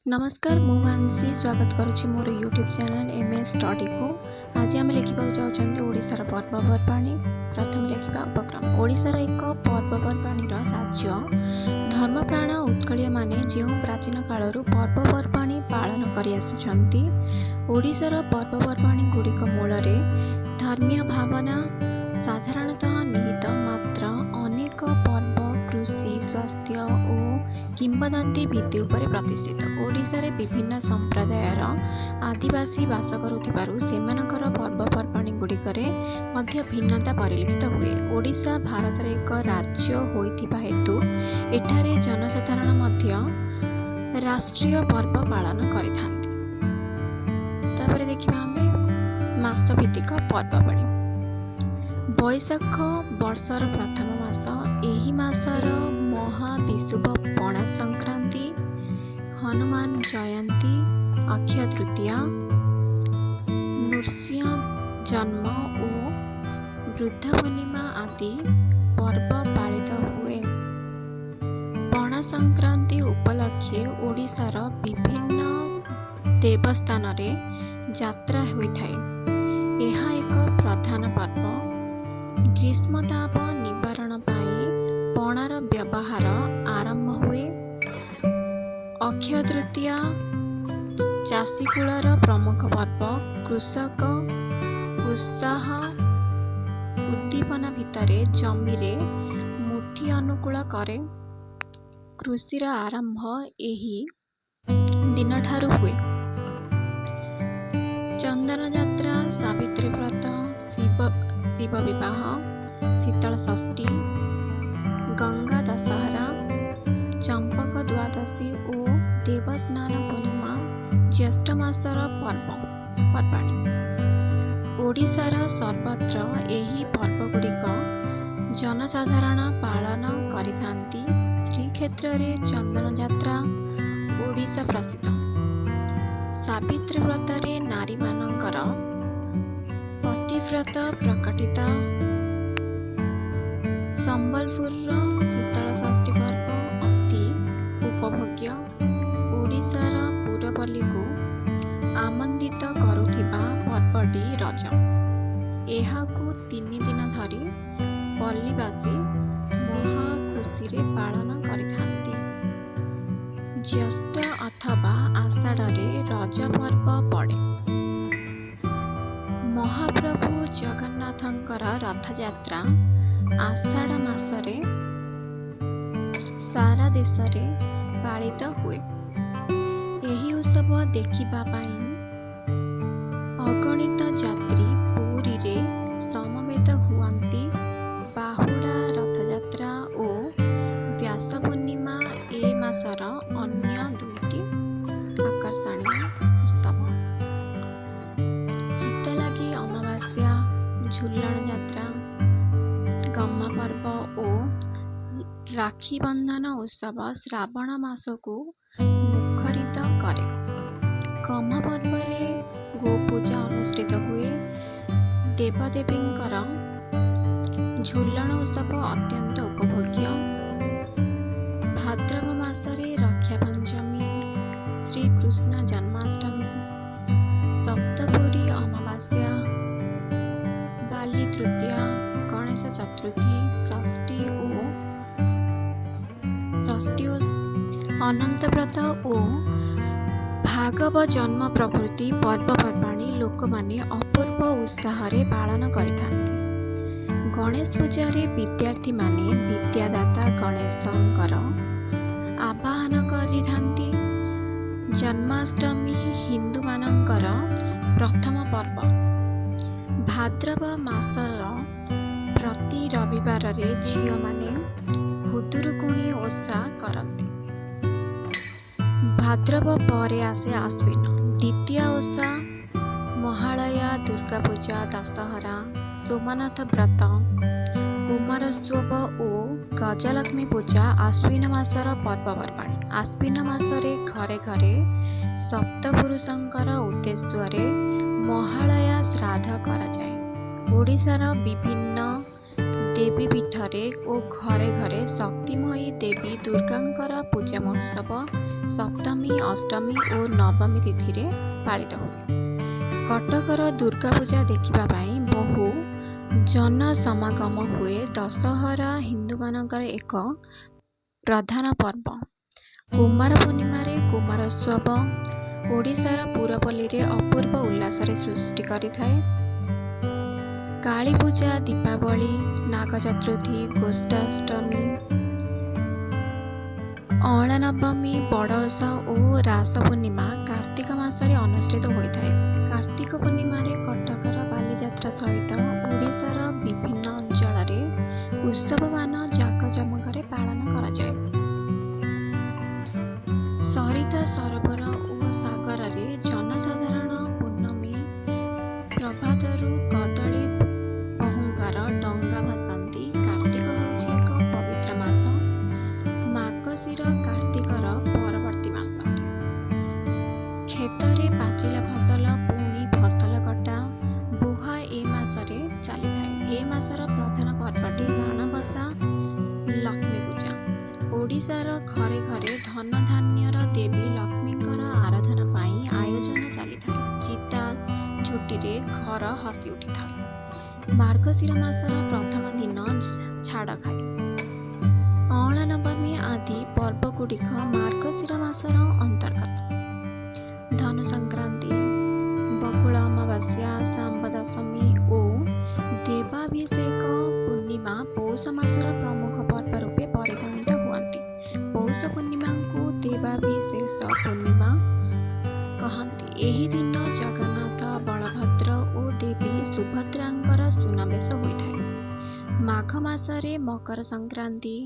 नमस्कार मु मानसी स्वागत करुच्ची मोर यूट्यूब चैनल एमएस स्टडी को। आज आम लिखा चाहते ओडिशार पर्वपर्वाणी। प्रथम लिखा उपक्रम। ओडिशार एक पर्वपर्वाणी राज्य। धर्मप्राण उत्कलीय माने जो प्राचीन कालरू पर्वपर्वाणी पालन कर आसुछंती। ओडिशार पर्वपर्वाणी गुड़िक मूल धर्मीय भावना साधारणतः निहित, मात्र अनेक पर्व कृषि, स्वास्थ्य और किंवदंती भित्ति उपर प्रतिष्ठित। ओडिशा रे विभिन्न संप्रदायर आदिवासी बास करुथिबारु सेमानकर पर्वपर्वाणी गुड़िकरे मध्य भिन्नता परिलक्षित हुए। ओडिशा भारत रे एक राज्य होइथिबा हेतु एठारे जनसाधारण मध्य राष्ट्रीय पर्व पालन करिथांती। तापर देखिबा आमे मास भित्तिक पर्वपाणी। बैशाख वर्षर प्रथम मास। एही मासर महाविषुव पणा संक्रांति, हनुमान जयंती, अक्षय तृतीया, नृसिंह जन्म और बुद्ध पूर्णिमा आदि पर्व पालित हुए। पणा संक्रांति उपलक्षे ओडिशार विभिन्न देवस्थान रे यात्रा होइथाय। यह एक प्रधान पर्व। ग्रीष्मताप निवारण पाई पणार व्यवहार आरंभ हुए। अक्षय तृतीया चाषीकूलर प्रमुख पर्व। कृषक उत्साह उद्दीपना भितरे जमीरे मुठी अनुकूल करे। कृषिर आरंभ एही दिन ठारू हुए। चंदन यात्रा, सावित्री व्रत, शिव विवाह, शीतल षष्ठी, गंगा दशहरा, चंपक द्वादशी और देवस्नान पूर्णिमा ज्येष्ठ मासर पर्वपाणी। ओडिशार सर्वत्र एही पर्वगुड़िक जनसाधारण पालन करिथांती। श्रीक्षेत्र रे चंदन यात्रा ओडिशा प्रसिद्ध। सावित्री व्रत रे नारी मानकर पतिव्रत प्रकटित। संबलपुर शीतल षष्ठी पर्व अति उपभोग्य। ओडिशार पुरपल्ली को आमंदित करुथिबा पर्वटी रज। एहाकू 3 दिन धरी पल्लीवासी महा खुशी रे पालन करिथांती। ज्येष्ठ अथवा आषाढ़ रे रज पर्व पड़े। महाप्रभु जगन्नाथंकर रथयात्रा आषाढ़ मासरे सारा देश रे पालित हुए। एही उत्सव देखिबा पाई अगणित यात्री पुरी रे समवेत हुआंती। बाहुड़ा, रथयात्रा और व्यास पूर्णिमा ए मासर अन्य दुईटी आकर्षणीय उत्सव। चित्तलागी अमावास्या, झुलण यात्रा, गम्मा पर्व और राखी बंधन उत्सव श्रावण मास को मुखरित करे। गम्मा पर्व रे गो पूजा अनुष्ठित हुए। देवदेवींकर झुलण उत्सव अत्यंत उपभोग्य। भाद्रव मासरे रक्षा पंचमी, श्री कृष्ण जन्माष्टमी, सप्तपुरी अमावास्या, बाली तृतीया, गणेश चतुर्थी, षष्ठी अनंत व्रत और भागव जन्म प्रभृति पर्वपर्वाणी लोक माने अपूर्व उत्साह रे पालन करिथांती। गणेश पूजा रे विद्यार्थी माने विद्यादाता गणेशंकर आवाहन करिथांती। जन्माष्टमी हिंदू मानकर प्रथम पर्व। भाद्रव मासर प्रति रविवार रे झियो माने खुदुरुकुणी ओषा करती। भाद्रव परे आसे आश्विन। द्वितीय ओषा महालया, दुर्गा पूजा, दशहरा, सोमनाथ व्रत, कुमारोत्सव और गजलक्ष्मी पूजा आश्विन मासर पर्वपर्वाणी। आश्विन मासरे घरे घरे सप्तपुरुषंकर उद्देश्य महालया श्राद्ध कराଯାଏ। ओडिशार विभिन्न देवी पीठरे और घरे घरे शक्तिमयी देवी दुर्गांकर पूजा महोत्सव सप्तमी, अष्टमी और नवमी तिथि रे पालित हुए। कटकर दुर्गा पूजा देखिबा पाई बहु जन समागम हुए। दशहरा हिंदू मानकर एक प्रधान पर्व। कुमार पूर्णिमा रे कुमारोत्सव ओडिशार पुरपल्ली रे अपूर्व उल्लास सृष्टि करिथाए। काली पूजा, दीपावली, नाग चतुर्थी, गोष्ठाष्टमी, अँला नवमी, बड़ओषा और रास पूर्णिमा कार्तिक मासरे अनुष्ठित होइथाए। कार्तिक पूर्णिमा रे कटकर बालीजात्रा सहित ओडिशार विभिन्न अंचल रे उत्सवमान जाकजमकरे पालन करा जाए। सरिता सरोवर और सागर रे जनसाधारण पूर्णमी प्रभातरु कदली पहुंगार डंगा भसांती। कार्तिक होउछि एक पवित्र मास। मार्गशीर कार्तिकर परवर्ती मास। खेतरे पाचिला फसल पुणी फसल कटा बुहा ए मासरे चली थाए। ए मासर प्रधान पर्वटी माणबसा लक्ष्मी पूजा। ओडिशार घरे घरे धन धान्यर देवी लक्ष्मीकर आराधना पाई आयोजन चली थाए। चिता झुटी रे घर हसी उठी थाए। मार्गशीर मासर प्रथम दिन छाड़ खाई। अँला नवमी आदि पर्व गुड़िक मार्गशीर मासर अंतर्गत। धनु संक्रांति, बकुल अमावास्या, सांब दशमी और देवाभिषेक पूर्णिमा पौष मासर प्रमुख पर्व रूपे परिगणित हुअन्ति। पौष पूर्णिमा को देवाभिषेक पूर्णिमा कहन्ति। एही दिन जगन्नाथ, बलभद्र और देवी सुभद्रांकर सुनावेश होइथाए। माघ मासरे मकर संक्रांति,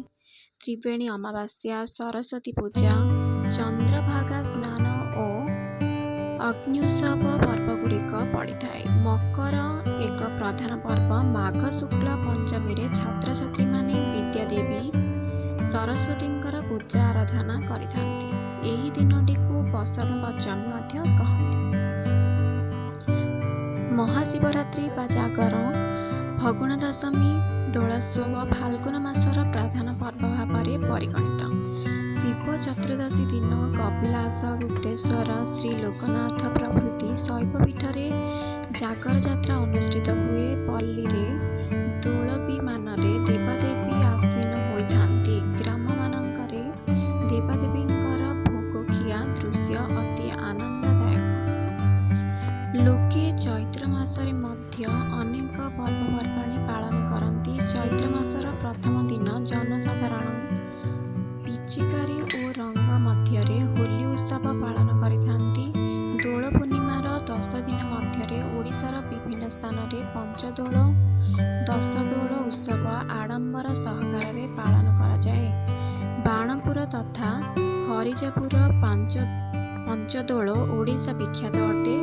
त्रिवेणी अमावास्या, सरस्वती पूजा, चंद्रभागा स्नान और अग्न्युत्सव पर्व गुड़िक पड़िथाए। मकर एक प्रधान पर्व। माघ शुक्ल पंचमी रे छात्र छात्री माने विद्यादेवी सरस्वतींकर पूजा आराधना करिथांती। एही दिनटी को बसंत पंचमी मध्य कहन्ति। महाशिवरात्रि बा जागरण, फगुण दशमी, दोलोत्सव फाल्गुन मासर प्रधान पर्व भाବରେ परिगणित। शिव चतुर्दशी दिन कपिलास, गुप्तेश्वर, श्री लोकनाथ प्रभृति शैवपीठ रे जागर यात्रा अनुष्ठित हुए। पल्ली रे दोलबीमानरे देवादेवी आसीन होइथांती। ग्राम मानकरे देवादेवींकर भोगखिया दृश्य अति आनंददायक। लोके चैत्र मासरे मध्य अनेक पर्वपर्वाणी पालन करती। चैत्र मासर प्रथम दिन जनसाधारण पिचिकारी और रंग मध्यरे होली उत्सव पालन करिथांती। दोल पूर्णिमार 10 दिन मध्यरे ओडिशार विभिन्न स्थान रे पंचदोल, दशदोल उत्सव आडंबर सहकारे पालन करा जाए। बाणपुर तथा हरिजापुर पंचदोल ओडिशा विख्यात अटे।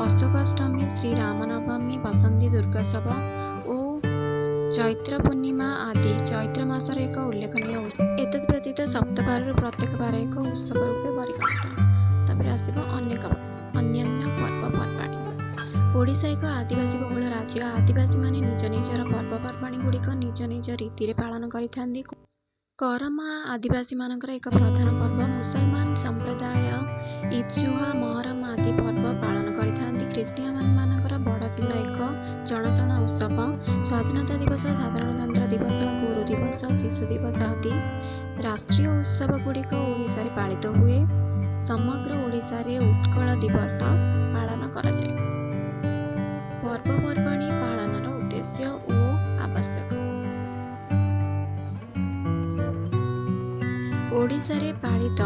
अशोकाष्टमी, श्री रामनवमी, बसंती दुर्गोत्सव और चैत्र पूर्णिमा आदि चैत्र मासर एक उल्लेखनीय उत्सव। एतद् व्यतीत सप्तबार प्रत्येक बार एक उत्सव रूपे परिगणित। तापर आसिबो अन्यान्य पर्वपर्वाणी। ओडिशा एक आदिवासी बहुल राज्य। आदिवासी माने निज निजर पर्वपर्वाणी गुड़िक निज निज रीति रे पालन करिथांती। करमा आदिवासी मानकर एक प्रधान पर्व। मुसलमान संप्रदाय इदजुहा, महरम आदि पर्व पालन करिथांती। ख्रीष्टियान मानकर बड़ दिन एक जनाशुना उत्सव। स्वाधीनता दिवस, साधारणतंत्र दिवस, गुरु दिवस, शिशु दिवस आदि राष्ट्रीय उत्सव गुड़िक ओडिशा रे पालित हुए। समग्र ओडिशा रे उत्कल दिवस पालन करा जाए। पर्वपर्वाणी पालनर उद्देश्य ओ आवश्यक। ओडिशा रे पालित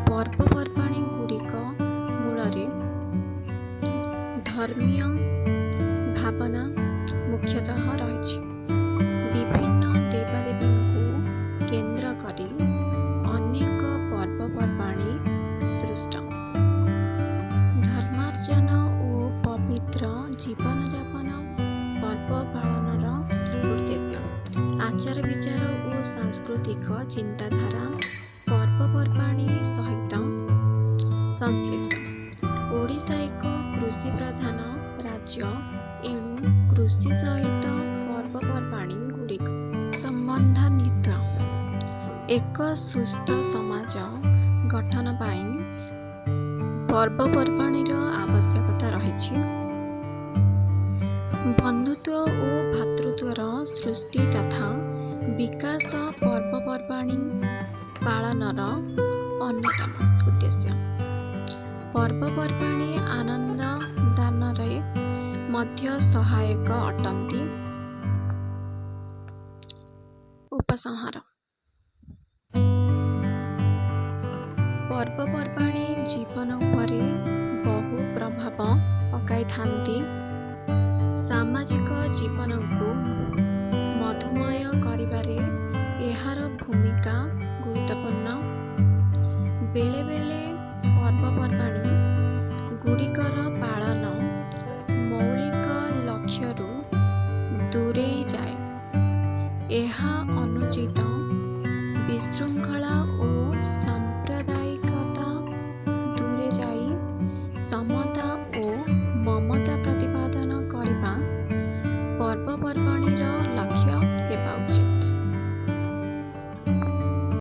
पर्वपर्वाणी गुड़िक मूलरे धर्मीय भावना मुख्यतः रही। विभिन्न देवादेवी को केंद्र करी अनेक पर्वपर्वाणी सृष्ट। धर्मार्जन और पवित्र जीवन यापन पर्व पालनर उद्देश्य। आचार विचार और सांस्कृतिक चिंताधारा पर्वपर्वाणी सहित संश्लिष्ट। ओडिशा एक कृषि प्रधान राज्य। एणु कृषि सहित पर्वपर्वाणी गुड़िक संबंधित। एक सुस्थ समाज गठन ପାଇଁ पर्वपर्वाणीर आवश्यकता रहिछि। बंधुत्व ओ भातृत्वर सृष्टि तथा विकास पर्वपर्वाणी पालनर अन्यतम उद्देश्य। पर्वपर्वाणी आनंद दानरे मध्य सहायक अटंती। उपसंहार। पर्वपर्वाणी जीवन उपरे बहु प्रभाव पकाई थांती। सामाजिक जीवन को मधुमय करिबारे एहार भूमिका गुरुत्वपूर्ण। बेले बेले पर्वपर्वाणी गुड़िकर पालन मौलिक लक्ष्यरू दूरे जाए। एहा अनुचित विशृंखला और सांप्रदायिकता दूरे जाई समता